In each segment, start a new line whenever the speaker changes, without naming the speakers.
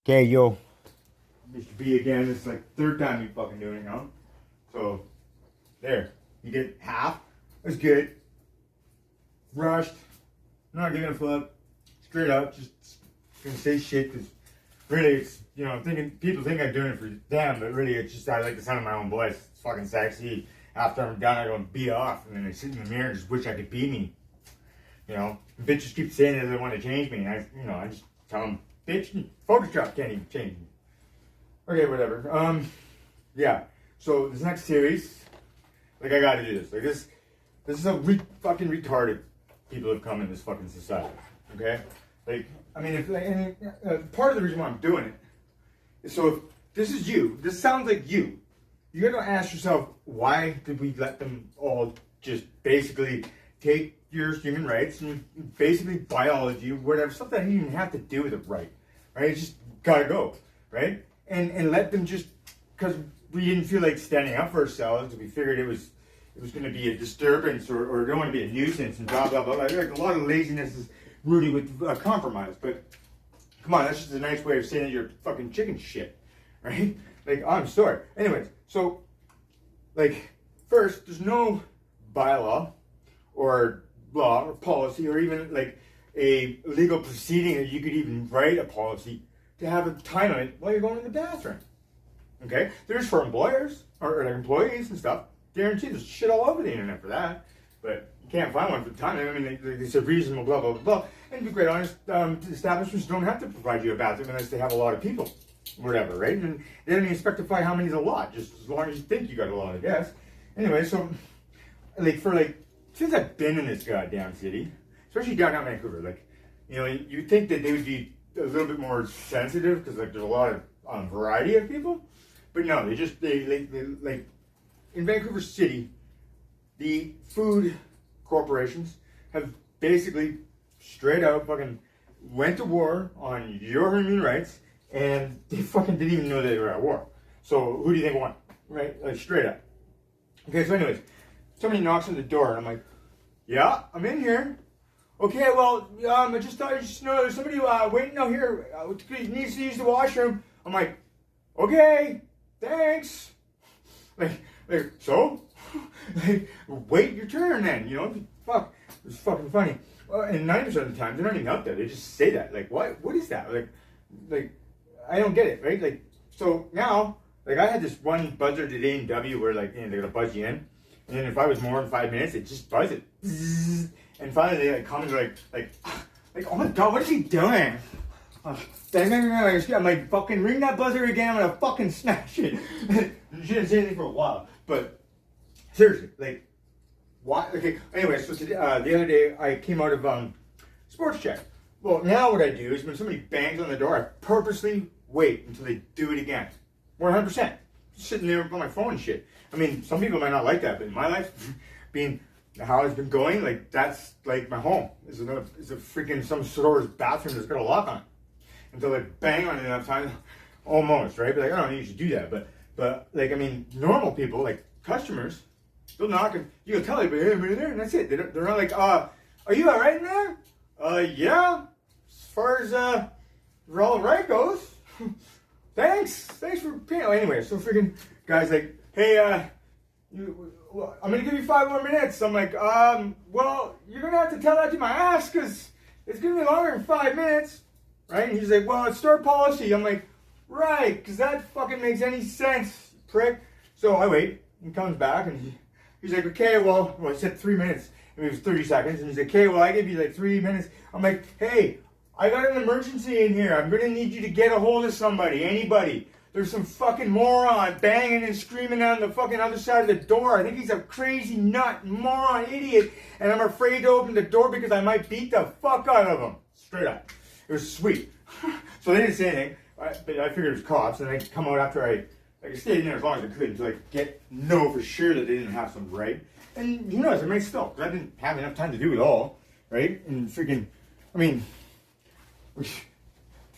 Okay, yo. Mr. B again. This is like third time you fucking doing it now. So, there. You get half. That's good. Rushed. Not giving a fuck. Straight up. Just gonna say shit because really it's, I'm thinking, people think I'm doing it for them, but really it's just I like the sound of my own voice. It's fucking sexy. After I'm done, I go and be off. And then I sit in the mirror and just wish I could be me. Bitches keep saying that they want to change me. And I just tell them, bitch, Photoshop can't even change me. Okay, whatever. Yeah. So this next series, I gotta do this. This is a fucking retarded people have come in this fucking society. Okay. Part of the reason why I'm doing it is so if this is you, this sounds like you. You gotta ask yourself, why did we let them all just basically take your human rights and basically biology, whatever, stuff that didn't even have to do with it, right? It's just gotta go, right? And let them just, because we didn't feel like standing up for ourselves, we figured it was going to be a disturbance or don't want to be a nuisance and blah, blah, blah. Like a lot of laziness is rooted with compromise, but come on, that's just a nice way of saying that you're fucking chicken shit, right? I'm sorry. Anyways, so, first, there's no bylaw or law or policy or even a legal proceeding that you could even write a policy to have a time limit while you're going to the bathroom. Okay? There's for employers or employees and stuff. Guaranteed there's shit all over the internet for that. But you can't find one for the time limit. I mean, they said reasonable, blah, blah, blah, blah. And to be quite honest, establishments don't have to provide you a bathroom unless they have a lot of people. Whatever, right? And they don't even specify how many is a lot, just as long as you think you got a lot, I guess. Anyway, so, since I've been in this goddamn city, especially downtown Vancouver, you'd think that they would be a little bit more sensitive because there's a lot of variety of people, but no, they in Vancouver City, the food corporations have basically straight out fucking went to war on your human rights, and they fucking didn't even know they were at war. So who do you think won? Right? Straight up. Okay, so anyways, somebody knocks on the door, and I'm like, yeah, I'm in here. Okay, well, I just thought there's somebody waiting out here. Needs to use the washroom. I'm like, okay, thanks. So? Wait your turn then, Fuck. It's fucking funny. And 90% of the time, they're not even out there. They just say that. What is that? I don't get it, right? So now, I had this one buzzer today in W where, they're going to buzz you in. And then if I was more than 5 minutes, it just buzz it. And finally, they come and oh my god, what is he doing? I'm like, fucking ring that buzzer again, I'm gonna fucking smash it. She didn't say anything for a while, but seriously, why? Okay, anyway, so today, the other day, I came out of Sports Check. Well, now what I do is when somebody bangs on the door, I purposely wait until they do it again. 100%. Sitting there on my phone and shit. I mean, some people might not like that, but in my life, being how it's been going, that's my home. It's a freaking some store's bathroom that's got a lock on it. Until they bang on it enough times, almost, right? But I don't usually do that. But normal people, customers, they'll knock and you can tell everybody, hey, I'm in there, and that's it. They're not like, are you all right in there? Yeah. As far as all right goes. Thanks for paying. Anyway, so freaking guy's like, hey, I'm gonna give you 5 more minutes. I'm like, well, you're gonna have to tell that to my ass because it's gonna be longer than 5 minutes, right? And he's like, well, it's store policy. I'm like, right, because that fucking makes any sense, prick. So I wait. He comes back and he's like, okay, well, he said 3 minutes. It was 30 seconds, and he's like, okay, well, I gave you 3 minutes. I'm like, hey, I got an emergency in here. I'm gonna need you to get a hold of somebody, anybody. There's some fucking moron banging and screaming on the fucking other side of the door. I think he's a crazy nut, moron, idiot, and I'm afraid to open the door because I might beat the fuck out of him. Straight up. It was sweet. So they didn't say anything, but I figured it was cops, and they could come out after I stayed in there as long as I could until I know for sure that they didn't have some right. And who knows, I might still, because I didn't have enough time to do it all, right? And freaking, okay,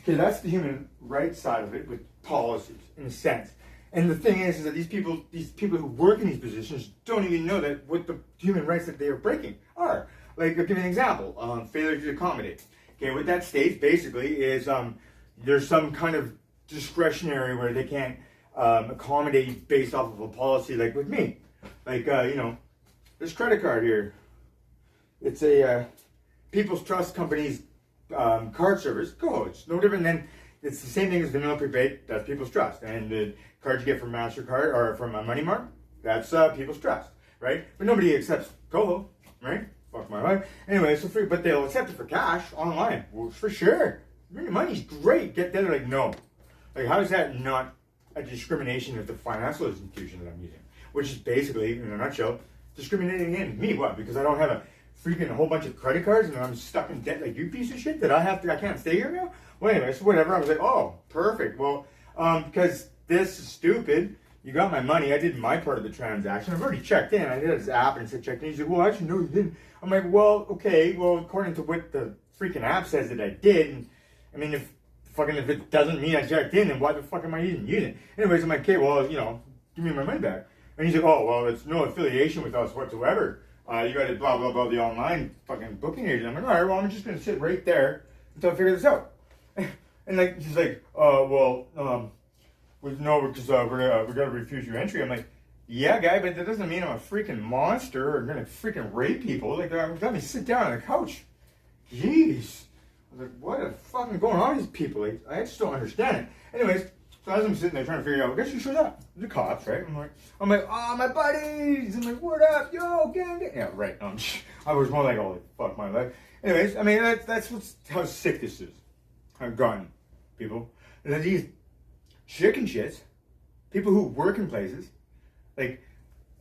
that's the human rights side of it with policies, in a sense. And the thing is that these people who work in these positions don't even know that what the human rights that they are breaking are. I'll give you an example. Failure to accommodate. Okay, what that states basically is there's some kind of discretionary where they can't accommodate based off of a policy like with me. Like, this credit card here, it's a People's Trust Company's card service. Go, it's no different than, it's the same thing as Vanilla Prepaid, that's People's Trust. And the cards you get from MasterCard or from Money Mart, that's People's Trust, right? But nobody accepts Koho, right? Fuck my life. Anyway, it's so free, but they'll accept it for cash online. Well, for sure. Your money's great. Get that? Like, no. Like, how is that not a discrimination of the financial institution that I'm using? Which is basically, in a nutshell, discriminating against me. What? Because I don't have a freaking whole bunch of credit cards and I'm stuck in debt like you piece of shit that I can't stay here now? Well, anyway, so whatever. I was like, oh, perfect. Well, because this is stupid. You got my money. I did my part of the transaction. I've already checked in. I did this app and it said checked in. He's like, well, actually, no, you didn't. I'm like, well, okay. Well, according to what the freaking app says that I did, and I mean, if it doesn't mean I checked in, then why the fuck am I even using it? Anyways, I'm like, okay, well, give me my money back. And he's like, oh, well, it's no affiliation with us whatsoever. You got to blah, blah, blah, the online fucking booking agent. I'm like, all right, well, I'm just going to sit right there until I figure this out. And like, he's like, no, because we're going to refuse your entry. I'm like, yeah, guy, but that doesn't mean I'm a freaking monster or going to freaking rape people. Like, let me sit down on the couch. Jeez. I was like, what is fucking going on with these people? Like, I just don't understand it. Anyways, so as I'm sitting there trying to figure out, guess who showed up? The cops, right? I'm like, oh, my buddies. I'm like, what up? Yo, gang. Yeah, right. I was more like, holy fuck my life. Anyways, I mean, that's how sick this is. I've gotten people. And then these chicken shits, people who work in places, like,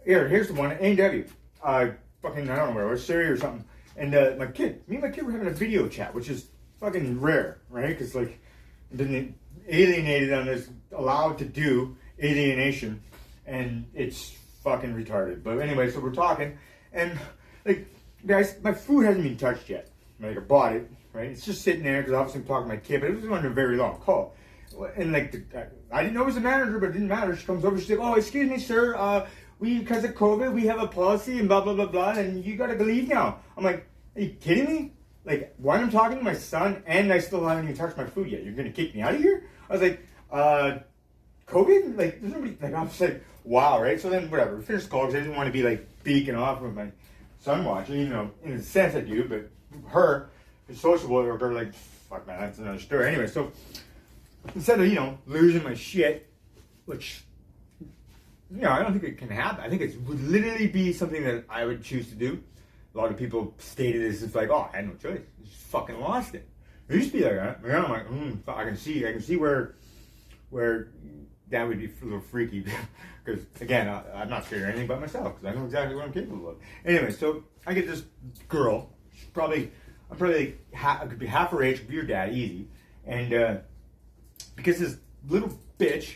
here's the one, A&W. I don't know where it was, Surrey or something. And me and my kid were having a video chat, which is fucking rare, right? Because, like, been alienated on this, allowed to do alienation, and it's fucking retarded. But anyway, so we're talking, and, like, guys, my food hasn't been touched yet. Like, I bought it, right? It's just sitting there, because obviously I'm talking to my kid, but it was on a very long call. And, like, I didn't know it was the manager, but it didn't matter. She comes over, she's like, oh, excuse me, sir, because of COVID, we have a policy and blah, blah, blah, blah, and you gotta leave now. I'm like, are you kidding me? Like, when I'm talking to my son and I still haven't even touched my food yet, you're gonna kick me out of here? I was like, COVID? Like, there's nobody, like, I'm just like, wow, right? So then, whatever, we finished the call because I didn't want to be, like, beaking off with my son watching, even though, in a sense I do, but her, the sociable worker, like, fuck, man, that's another story. Anyway, so, instead of, losing my shit, which, I don't think it can happen. I think it would literally be something that I would choose to do. A lot of people stated this as like, oh, I had no choice. I just fucking lost it. It used to be like that. And I'm like, I can see where that would be a little freaky. Because, again, I'm not scared of anything but myself. Because I know exactly what I'm capable of. Anyway, so I get this girl. I'm probably like, I could be half her age, could be your dad, easy. And because this little bitch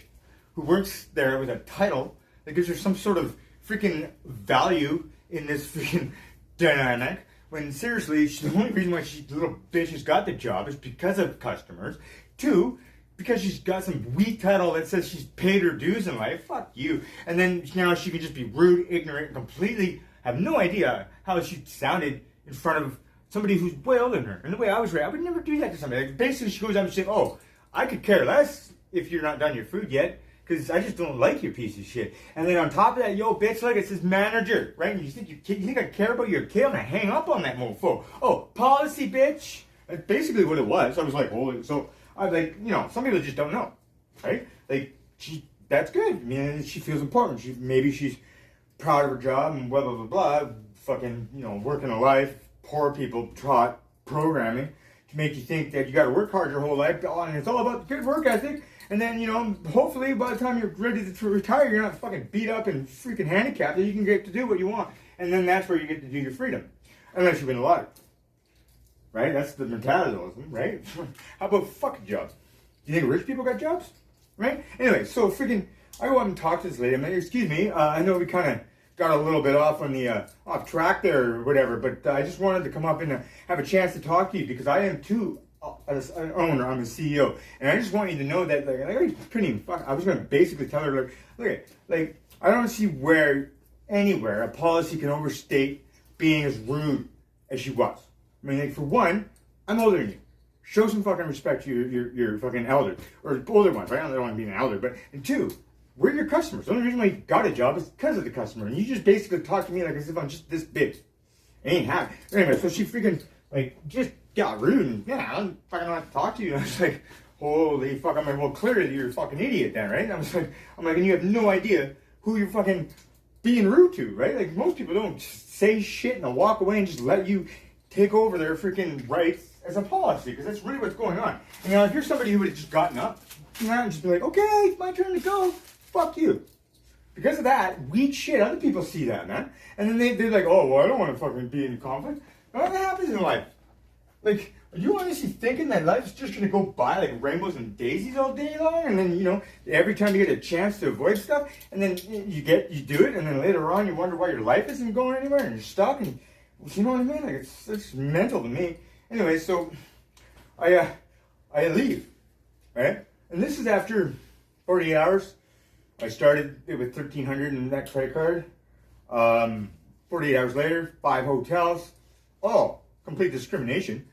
who works there with a title that gives her some sort of freaking value in this freaking dynamic, when seriously, the only reason why the little bitch has got the job is because of customers. 2, because she's got some weak title that says she's paid her dues in life. Fuck you. And then now she can just be rude, ignorant, and completely have no idea how she sounded in front of somebody who's way older than her. And the way I was raised, I would never do that to somebody. Like, basically, she goes out and says, oh, I could care less if you're not done your food yet, because I just don't like your piece of shit. And then on top of that, yo, bitch, look, it says manager, right? And you think I care about your kid? I'm gonna hang up on that mofo. Oh, policy, bitch. That's basically what it was. I was like, holy. So I was like, some people just don't know, right? Like, that's good. I mean, she feels important. Maybe she's proud of her job and blah, blah, blah, blah. Fucking, working a life. Poor people taught programming to make you think that you got to work hard your whole life, and it's all about good work ethic. And then, hopefully by the time you're ready to retire, you're not fucking beat up and freaking handicapped, that you can get to do what you want. And then that's where you get to do your freedom. Unless you win a lottery. Right? That's the mentalism, right? How about fucking jobs? Do you think rich people got jobs? Right? Anyway, so freaking, I go up and talk to this lady. I'm like, excuse me, I know we kind of got a little bit off on the, off track there or whatever, but I just wanted to come up and have a chance to talk to you because I am too, as an owner, I'm a CEO, and I just want you to know that, like, I was going to basically tell her, like, I don't see anywhere a policy can overstate being as rude as she was. I mean, like, for one, I'm older than you. show some fucking respect to your fucking elder or older ones, right? I don't want to be an elder, but and two, we're your customers. The only reason why you got a job is because of the customer, and you just basically talk to me like as if I'm just this big. It ain't happening. Anyway, so she freaking like just got rude and yeah, I don't fucking want to talk to you. And I was like, holy fuck! I'm like, well, clearly you're a fucking idiot then, right? And I'm like, and you have no idea who you're fucking being rude to, right? Like most people don't say shit and they'll walk away and just let you take over their freaking rights as a policy, because that's really what's going on. And if you're somebody who would have just gotten up, and just be like, okay, it's my turn to go, fuck you. Because of that, weak shit, other people see that, man. And then they're like, oh, well, I don't want to fucking be in conflict. What happens in life? Like, are you honestly thinking that life's just going to go by like rainbows and daisies all day long? And then, every time you get a chance to avoid stuff, and then you do it, and then later on you wonder why your life isn't going anywhere, and you're stuck, and you know what I mean? Like, it's mental to me. Anyway, so I leave, right? And this is after 48 hours. I started it with $1,300 in that credit card. 48 hours later, 5 hotels. Oh, complete discrimination.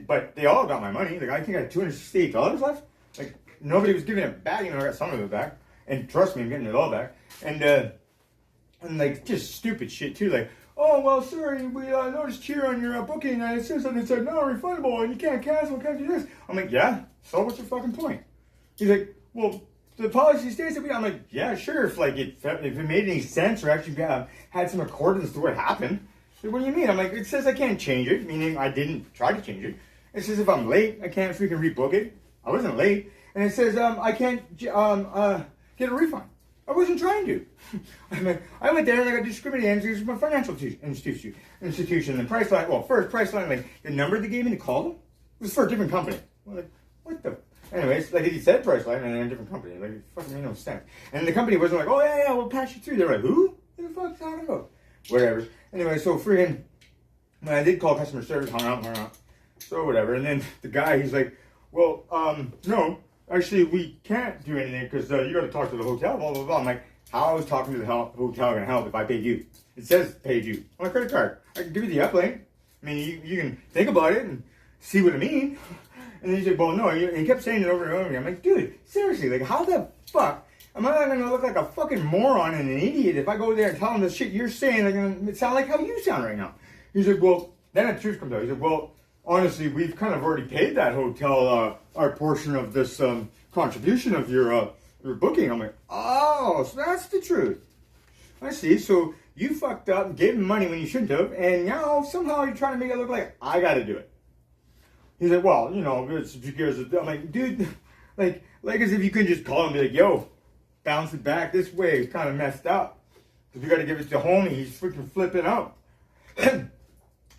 But they all got my money. Like, I think I had $268 left. Like, nobody was giving it back. I got some of it back. And trust me, I'm getting it all back. And like, just stupid shit too. Like, oh, well, sorry, we noticed here on your booking that it says something that said non-refundable and you can't cancel, can't do this. I'm like, yeah, so what's your fucking point? He's like, well, the policy states that I'm like, yeah, sure, if it made any sense or actually had some accordance to what happened. So what do you mean? I'm like, it says I can't change it, meaning I didn't try to change it. It says if I'm late, I can't freaking rebook it. I wasn't late. And it says I can't get a refund. I wasn't trying to. I went there and I got discriminated against my financial institution. The price line, price line, like the number they gave me to call them was for a different company. I'm like, what the? Anyways, like he said price line and then a different company. Like, it fucking made no sense. And the company wasn't like, oh yeah, we'll patch you through. They're like, who? What the fuck's talking about? Whatever. Anyway, so freaking, when I did call customer service, hung up. So whatever. And then the guy, he's like, well, no. Actually, we can't do anything because you got to talk to the hotel, blah, blah, blah. I'm like, how is talking to the hotel going to help if I paid you? It says paid you on a credit card. I can give you the uplink. I mean, you can think about it and see what I mean. And then he's like, well, no. And he kept saying it over and over again. I'm like, dude, seriously, like, how the fuck am I going to look like a fucking moron and an idiot if I go there and tell him the shit you're saying? They're going to sound like how you sound right now. He's like, well, then the truth comes out. He's like, well, honestly, we've kind of already paid that hotel our portion of this contribution of your booking. I'm like, oh, so that's the truth. I see. So you fucked up and gave him money when you shouldn't have, and now somehow you're trying to make it look like I got to do it. He's like, well, it's because I'm like, dude, like as if you could just call him and be like, yo, bounce it back this way. It's kind of messed up. Because we got to give it to homie. He's freaking flipping out.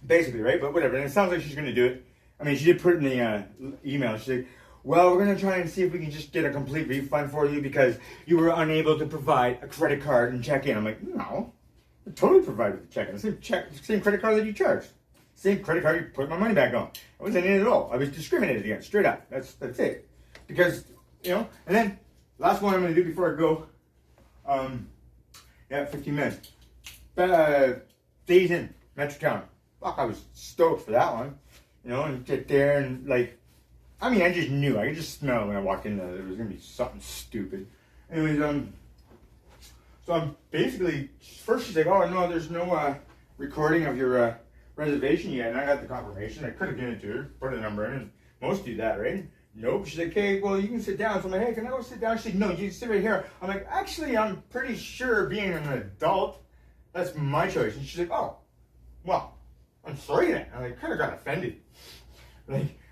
Basically, right? But whatever. And it sounds like she's going to do it. I mean, she did put it in the email. She's like, well, we're going to try and see if we can just get a complete refund for you because you were unable to provide a credit card and check in. I'm like, no. I totally provided the check-in. Same credit card that you charged. Same credit card you put my money back on. I wasn't in it at all. I was discriminated against, straight up. That's it. Because, and then, last one I'm going to do before I go. 15 minutes. Days in, Metrotown. Fuck, I was stoked for that one. And get there and I just knew. I could just smell when I walked in there was going to be something stupid. Anyways, so I'm basically, first she's like, oh no, there's no recording of your reservation yet. And I got the confirmation. I could have given it to her, put a number in, and most do that, right? Nope. She's like, okay, well, you can sit down. So I'm like, hey, can I go sit down? She's like, no, you sit right here. I'm like, actually, I'm pretty sure being an adult, that's my choice. And she's like, oh, well, I'm sorry then. I kind of got offended.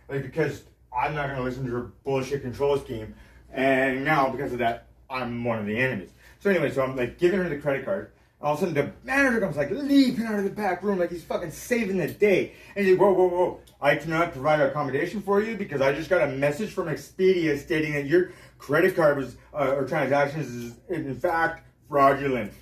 Because I'm not going to listen to her bullshit control scheme. And now, because of that, I'm one of the enemies. So anyway, so I'm giving her the credit card. All of a sudden, the manager comes leaping out of the back room like he's fucking saving the day. And he's like, whoa. I cannot provide accommodation for you because I just got a message from Expedia stating that your credit card was, or transactions is in fact fraudulent.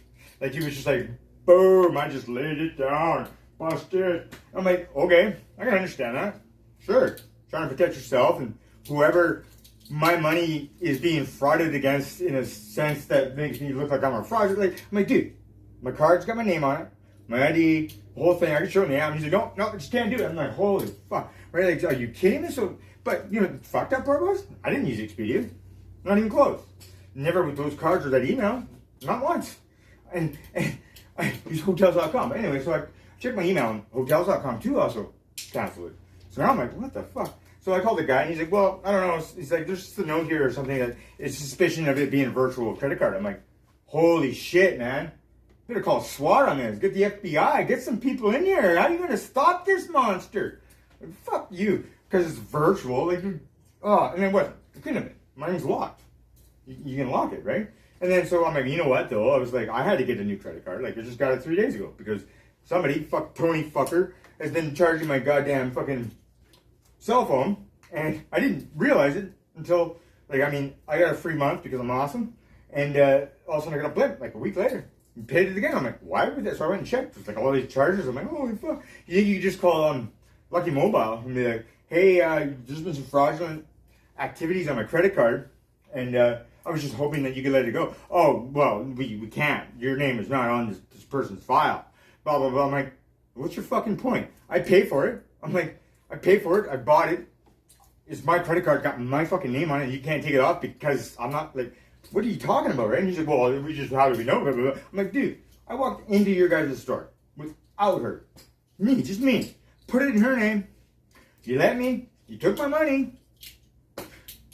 He was just like, boom, I just laid it down. Busted. I'm like, okay, I can understand that. Sure. Trying to protect yourself and whoever my money is being frauded against in a sense that makes me look like I'm a fraud. I'm like, dude, my card's got my name on it, my ID, the whole thing. I can show him the app. And he's like, no, I just can't do it. I'm like, holy fuck. Right? Are you kidding me? So But, you know, the fucked up part was, I didn't use Expedia. Not even close. Never with those cards or that email. Not once. And I use Hotels.com. Anyway, so I checked my email, and Hotels.com too also canceled it. So now I'm like, what the fuck? So I called the guy, and he's like, well, I don't know. He's like, there's just a note here or something that is suspicion of it being a virtual credit card. I'm like, holy shit, man. Better call SWAT on this. Get the FBI. Get some people in here. How are you going to stop this monster? Like, fuck you. Because it's virtual. Like, and then what? It couldn't have been. My name's locked. You can lock it, right? And then so I'm like, you know what, though? I was like, I had to get a new credit card. Like, I just got it 3 days ago. Because somebody, Tony fucker, has been charging my goddamn fucking cell phone. And I didn't realize it until, like, I mean, I got a free month because I'm awesome. And all of a sudden I got a blip, like a week later. And paid it again. I'm like, why would that? So I went and checked. It's like all these charges. I'm like, holy fuck. You think you could just call Lucky Mobile and be like, hey, there's been some fraudulent activities on my credit card. And I was just hoping that you could let it go. Oh, well, we can't. Your name is not on this person's file. Blah, blah, blah. I'm like, what's your fucking point? I pay for it. I'm like, I pay for it. I bought it. It's my credit card, got my fucking name on it. You can't take it off because I'm not, like, what are you talking about, right? And he's like, well, we just, how do we know? Blah, blah, blah. I'm like, dude, I walked into your guys' store without her. Me, just me. Put it in her name. You let me. You took my money.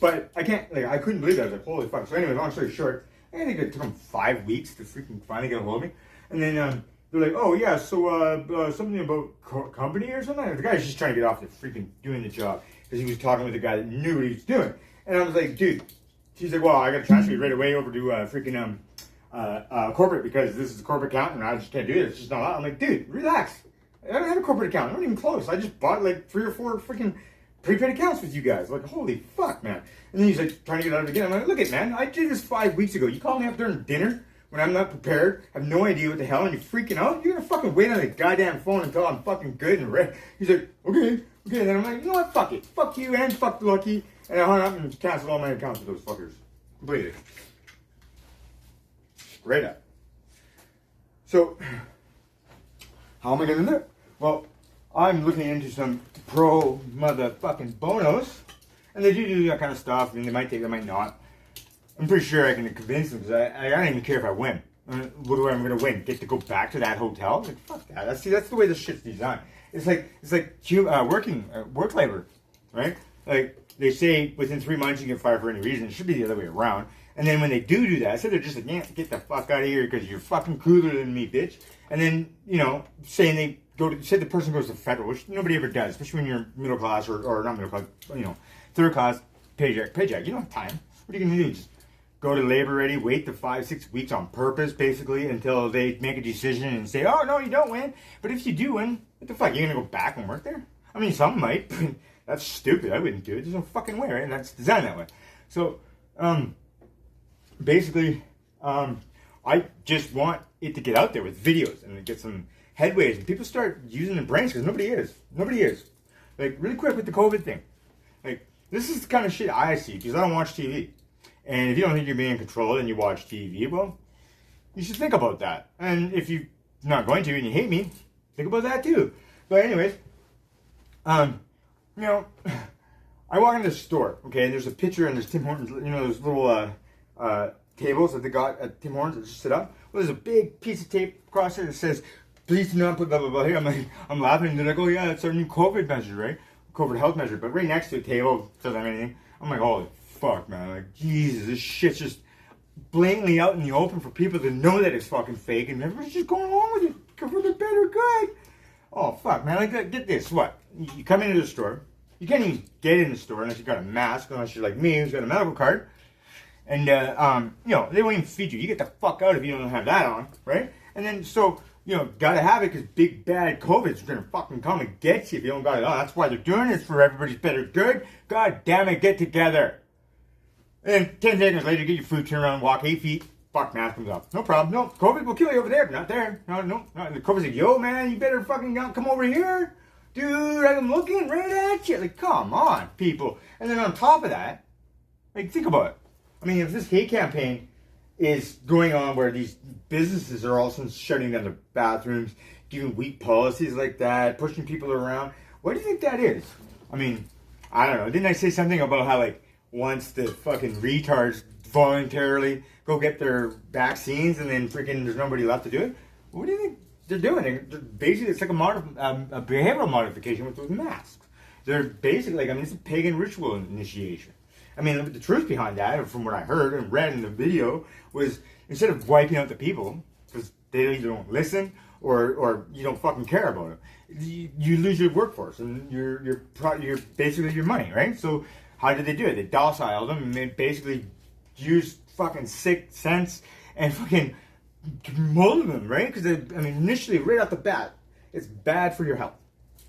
But I can't, like, I couldn't believe that. I was like, holy fuck. So anyway, long story short, I think it took them 5 weeks to freaking finally get a hold of me. And then they're like, oh yeah, so something about company or something. The guy's just trying to get off the freaking doing the job because he was talking with a guy that knew what he was doing. And I was like, dude, she's like, well, I got to transfer you right away over to freaking corporate because this is a corporate account and I just can't do it. It's just not allowed. I'm like, dude, relax. I don't have a corporate account. I'm not even close. I just bought like 3 or 4 freaking prepaid accounts with you guys. Like, holy fuck, man. And then he's like trying to get out of it again. I'm like, look it, man. I did this 5 weeks ago. You call me up during dinner when I'm not prepared, have no idea what the hell, and you're freaking out? You're gonna fucking wait on the goddamn phone until I'm fucking good and ready. He's like, okay. And then I'm like, you know what? Fuck it. Fuck you and fuck Lucky. And I hung up and canceled all my accounts with those fuckers. Completely. Straight up. So, how am I gonna do it? Well, I'm looking into some pro motherfucking bonos. And they do that kind of stuff, and they might take, they might not. I'm pretty sure I can convince them, because I don't even care if I win. What do I, I'm going to win? Get to go back to that hotel? Like, fuck that. That's the way this shit's designed. It's like work labor, right? Like, they say within 3 months you get fired for any reason. It should be the other way around. And then when they do that, so they're just like, yeah, get the fuck out of here because you're fucking cooler than me, bitch. And then, you know, saying they go to, say the person goes to federal, which nobody ever does, especially when you're middle class or not middle class, you know, third class, paycheck. You don't have time. What are you going to do? Just go to labor ready, wait the 5-6 weeks on purpose, basically, until they make a decision and say, oh, no, you don't win. But if you do win, what the fuck? You're going to go back and work there? I mean, some might. That's stupid. I wouldn't do it. There's no fucking way, right? And that's designed that way. So, basically, I just want it to get out there with videos and get some headways. And people start using their brains because nobody is. Nobody is. Like, really quick with the COVID thing. Like, this is the kind of shit I see because I don't watch TV. And if you don't think you're being controlled and you watch TV, well, you should think about that. And if you're not going to and you hate me, think about that too. But anyways, you know, I walk into the store, okay, and there's a picture and there's Tim Hortons, you know, those little tables that they got at Tim Hortons that just sit up. Well, there's a big piece of tape across there that says, please do not put blah, blah, blah here. I'm laughing and they're like, oh yeah, it's our new COVID measure, right? COVID health measure. But right next to the table, doesn't have anything. I'm like, holy fuck, man. Like, Jesus, this shit's just blatantly out in the open for people to know that it's fucking fake and everybody's just going along with it for the better good. Oh, fuck, man. Like, get this. What? You come into the store. You can't even get in the store unless you got a mask, unless you're like me, who's got a medical card. And, you know, they won't even feed you. You get the fuck out if you don't have that on, right? And then, so, you know, gotta have it because big bad COVID's gonna fucking come and get you if you don't got it on. That's why they're doing it, for everybody's better good. God damn it, get together. And 10 seconds later, get your food, turn around, walk 8 feet, fuck, mask comes off. No problem. No, COVID will kill you over there, but not there. No. The COVID's like, yo, man, you better fucking come over here. Dude, I'm looking right at you. Like, come on, people. And then on top of that, like, think about it. I mean, if this hate campaign is going on where these businesses are all of a sudden shutting down their bathrooms, giving weak policies like that, pushing people around, what do you think that is? I mean, I don't know. Didn't I say something about how, like, once the fucking retards voluntarily go get their vaccines and then freaking there's nobody left to do it? What do you think they're doing? They're basically, it's like a behavioral modification with those masks. They're basically, like, I mean, it's a pagan ritual initiation. I mean, the truth behind that, from what I heard and read in the video, was instead of wiping out the people, because they either don't listen or you don't fucking care about them, you lose your workforce and your basically your money, right? So how did they do it? They dociled them and they basically used fucking sick sense and fucking molded them, right? Because I mean, initially, right off the bat, it's bad for your health.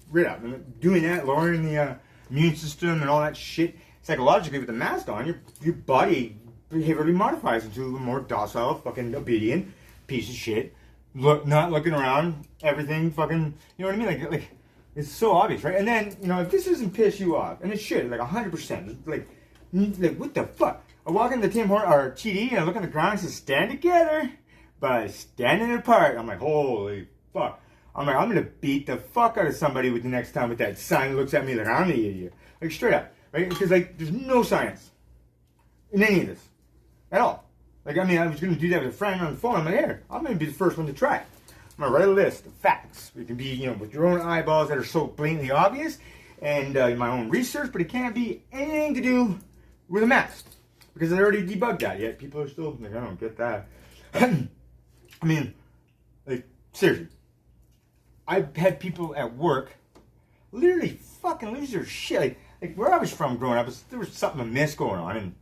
Right up. And doing that, lowering the immune system and all that shit, psychologically with the mask on, your body behaviorally modifies into a more docile, fucking obedient piece of shit. Not looking around, everything fucking, you know what I mean? Like it's so obvious, right? And then, you know, if this doesn't piss you off, and it should, like 100%, like what the fuck? I walk into Tim Hortons or TD and I look on the ground and it says stand together, but standing apart. I'm like, holy fuck. I'm like, I'm gonna beat the fuck out of somebody with the next time with that sign that looks at me like I'm the idiot. Like straight up, right? Because like there's no science in any of this at all. Like, I mean, I was gonna do that with a friend on the phone. I'm like, here, I'm gonna be the first one to try it. I'm gonna write a list of facts. It can be, you know, with your own eyeballs that are so blatantly obvious, and my own research, but it can't be anything to do with a mask because I already debugged that. Yet people are still like, I don't get that. I mean, like seriously. I've had people at work literally fucking lose their shit. Like where I was from growing up, there was something amiss going on, and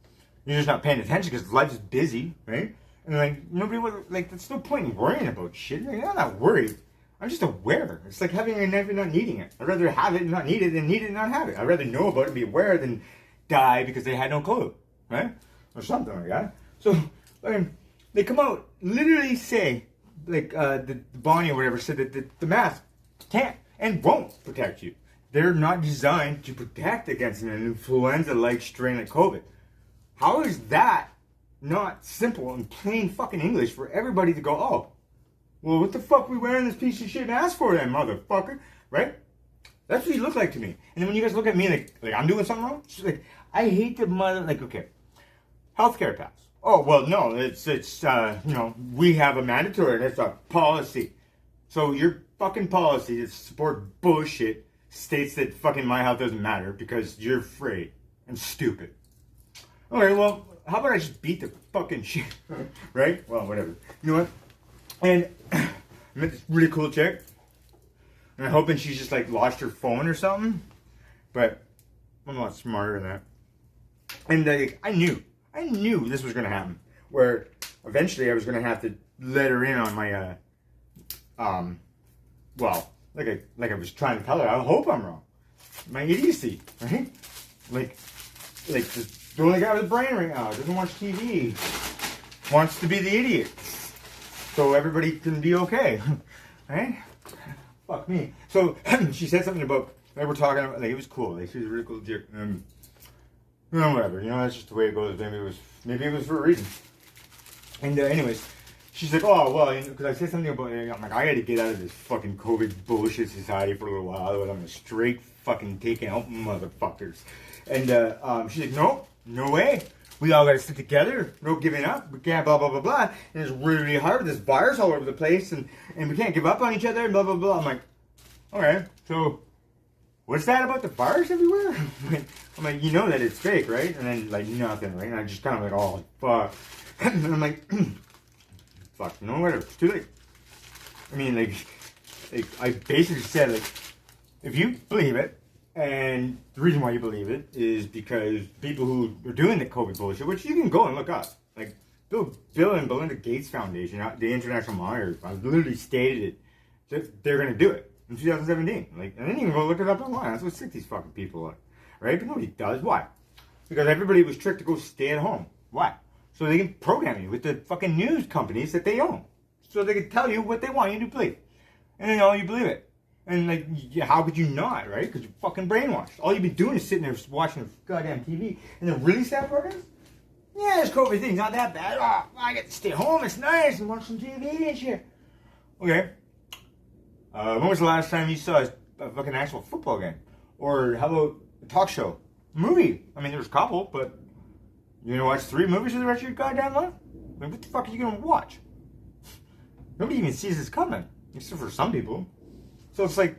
you're just not paying attention because life is busy, right? And like nobody would like. There's no point in worrying about shit. Like, I'm not worried. I'm just aware. It's like having a knife and not needing it. I'd rather have it and not need it than need it and not have it. I'd rather know about it and be aware than die because they had no clue, right? Or something like that. So I mean, they come out literally say. Like the Bonnie or whatever said that the mask can't and won't protect you. They're not designed to protect against an influenza-like strain like COVID. How is that not simple and plain fucking English for everybody to go, oh, well, what the fuck we wearing this piece of shit mask for then, motherfucker? Right? That's what you look like to me. And then when you guys look at me like I'm doing something wrong, it's like I hate the mother. Like okay, healthcare pass. Oh, well, no, it's you know, we have a mandatory, that's a policy. So your fucking policy to support bullshit states that fucking my health doesn't matter because you're afraid and stupid. Okay, well, how about I just beat the fucking shit, right? Well, whatever. You know what? And I met this really cool chick, and I'm hoping she's just like lost her phone or something, but I'm a lot smarter than that. And I knew this was going to happen, where eventually I was going to have to let her in on my, well, like I was trying to tell her, I hope I'm wrong. My idiocy, right? Like the only guy with a brain right now, doesn't watch TV, wants to be the idiot, so everybody can be okay, right? Fuck me. So she said something about, like we're talking about, like it was cool, like she was a really cool chick, whatever, you know, that's just the way it goes. Maybe it was for a reason. And anyways, she's like, oh, well, because I said something about, I'm like, I got to get out of this fucking COVID bullshit society for a little while, otherwise I'm a straight fucking taking out motherfuckers. And she's like, no way. We all got to stick together, no giving up, we can't blah, blah, blah, blah. And it's really, really hard with this virus all over the place, and we can't give up on each other, and blah, blah, blah. I'm like, okay, so what's that about the virus everywhere? I'm like, you know that it's fake, right? And then, like, nothing, right? And I just kind of like, oh, fuck. And I'm like, fuck, you know, whatever, it's too late. I mean, like, I basically said, like, if you believe it, and the reason why you believe it is because people who are doing the COVID bullshit, which you can go and look up, like, Bill and Melinda Gates Foundation, the International Monitors, literally stated it, that they're going to do it. In 2017, like, I didn't even go look it up online. That's what sick these fucking people are, right? But nobody does. Why? Because everybody was tricked to go stay at home. Why? So they can program you with the fucking news companies that they own, so they can tell you what they want you to believe, and then all you believe it. And like, how could you not, right? Because you're fucking brainwashed. All you've been doing is sitting there watching the goddamn TV, and the really sad part is, yeah, this COVID thing's not that bad. Oh, I get to stay home. It's nice and watch some TV and shit. Okay. When was the last time you saw a fucking actual football game? Or how about a talk show? movie. I mean, there's a couple, but you're gonna watch 3 movies for the rest of your goddamn life? Like, what the fuck are you gonna watch? Nobody even sees this coming, except for some people. So it's like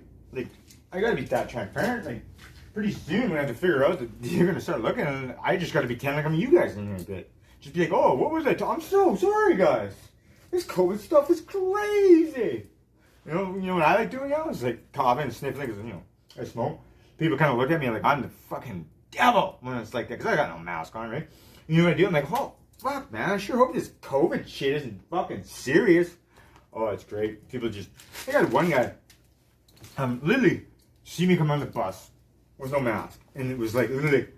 I gotta be that transparent. Like, pretty soon we have to figure out that you're gonna start looking, and I just gotta pretend like I'm you guys in here a bit. Just be like, oh, what was I? I'm so sorry, guys. This COVID stuff is crazy. You know what I like doing now? Is like coughing and sniffling because I smoke. People kind of look at me like I'm the fucking devil when it's like that because I got no mask on, right? You know what I do? I'm like, oh fuck, man. I sure hope this COVID shit isn't fucking serious. Oh, it's great. People just. I got one guy. Literally, see me come on the bus with no mask, and it was like literally.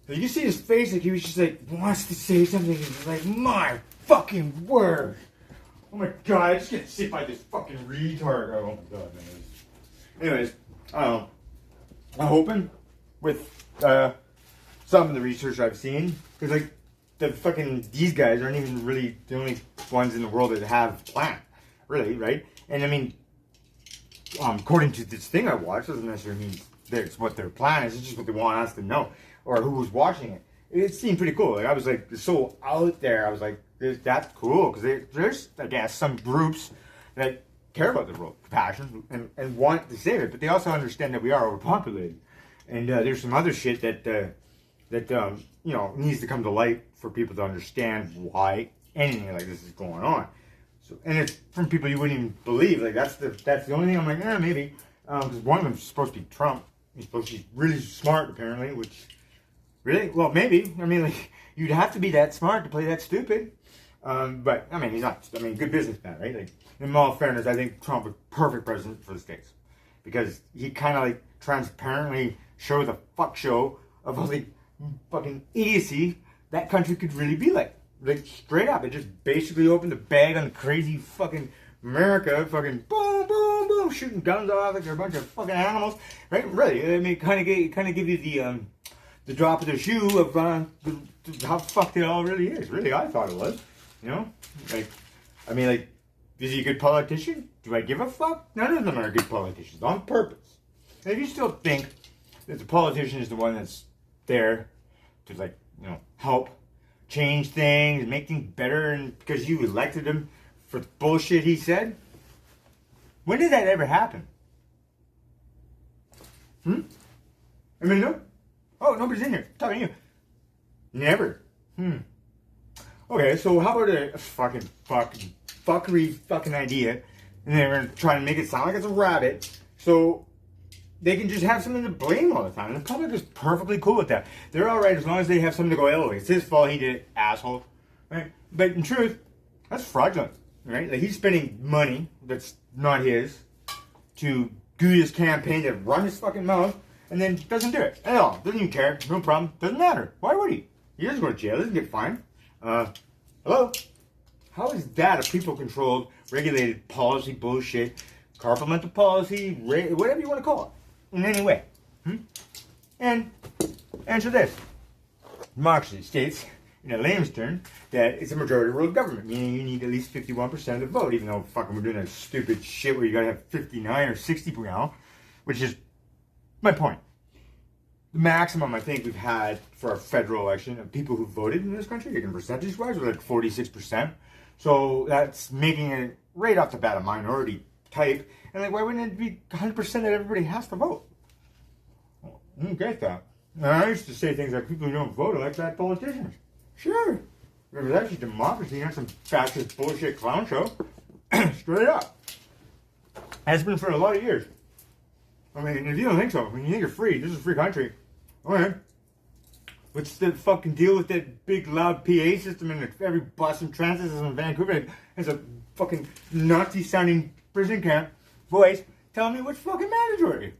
You see his face, like he was just like wants to say something. He's like, my fucking word. Oh my god, I just get sick by this fucking retard. Oh my god, man. Anyways, I'm hoping with some of the research I've seen, because like these guys aren't even really the only ones in the world that have plant, really, right? And I mean, according to this thing I watched, doesn't necessarily mean that's what their plan is. It's just what they want us to know, or who was watching it. It seemed pretty cool. Like I was like so out there. I was like, that's cool because there's I guess some groups that care about the world, compassion, and want to save it, but they also understand that we are overpopulated, and there's some other shit that needs to come to light for people to understand why anything like this is going on. So, and it's from people you wouldn't even believe. Like that's the only thing I'm like, maybe, because one of them's supposed to be Trump. He's supposed to be really smart, apparently. Which, really, well, maybe. I mean, like you'd have to be that smart to play that stupid. But I mean, he's not. I mean, good businessman, right? Like in all fairness, I think Trump was perfect president for the States because he kind of like transparently showed the fuck show of all the fucking idiocy that country could really be like. Like straight up, it just basically opened the bag on the crazy fucking America, fucking boom, boom, boom, shooting guns off like they're a bunch of fucking animals, right? Really, I mean, kind of give you the drop of the shoe of how fucked it all really is. Really, I thought it was, like, I mean, like, is he a good politician? Do I give a fuck? None of them are good politicians on purpose. And if you still think that the politician is the one that's there to like, help change things, make things better, and because you elected him for the bullshit he said? When did that ever happen? I mean, no. Oh, nobody's in here. I'm talking to you. Never. Okay, so how about a fuckery fucking idea, and they're gonna try to make it sound like it's a rabbit, so they can just have something to blame all the time. And the public is perfectly cool with that. They're alright as long as they have something to go, oh, it's his fault, he did it, asshole. Right? But in truth, that's fraudulent. Right? Like he's spending money that's not his to do this campaign to run his fucking mouth and then doesn't do it at all. Doesn't even care. No problem. Doesn't matter. Why would he? He doesn't go to jail. He doesn't get fined. Hello? How is that a people-controlled, regulated policy bullshit, governmental policy, whatever you want to call it? In any way. And answer this. Democracy states, in a layman's term, that it's a majority rule government, meaning you need at least 51% of the vote, even though fucking we're doing that stupid shit where you gotta have 59 or 60 now, which is my point. The maximum I think we've had for a federal election of people who voted in this country, again, percentage-wise, was like 46%. So that's making it right off the bat a minority type. And like, why wouldn't it be 100% that everybody has to vote? Well, I don't get that. And I used to say things like people who don't vote are like bad politicians. Sure. If it was actually democracy, not some fascist bullshit clown show. Straight up. Has been for a lot of years. I mean, if you don't think so, when you think you're free, this is a free country. Okay. What's the fucking deal with that big loud PA system in every bus and transit system in Vancouver? Has a fucking Nazi-sounding prison camp voice telling me what's fucking mandatory.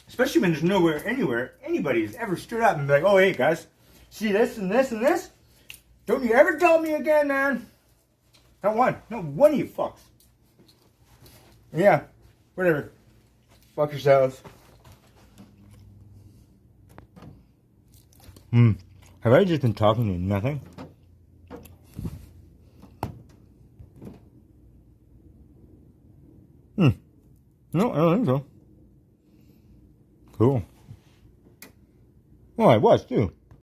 Especially when there's nowhere, anywhere, anybody's ever stood up and be like, oh, hey, guys, see this and this and this? Don't you ever tell me again, man. Not one. Not one of you fucks. Yeah, whatever. Fuck yourselves. Have I just been talking to nothing? No, I don't think so. Cool. Well, I was too.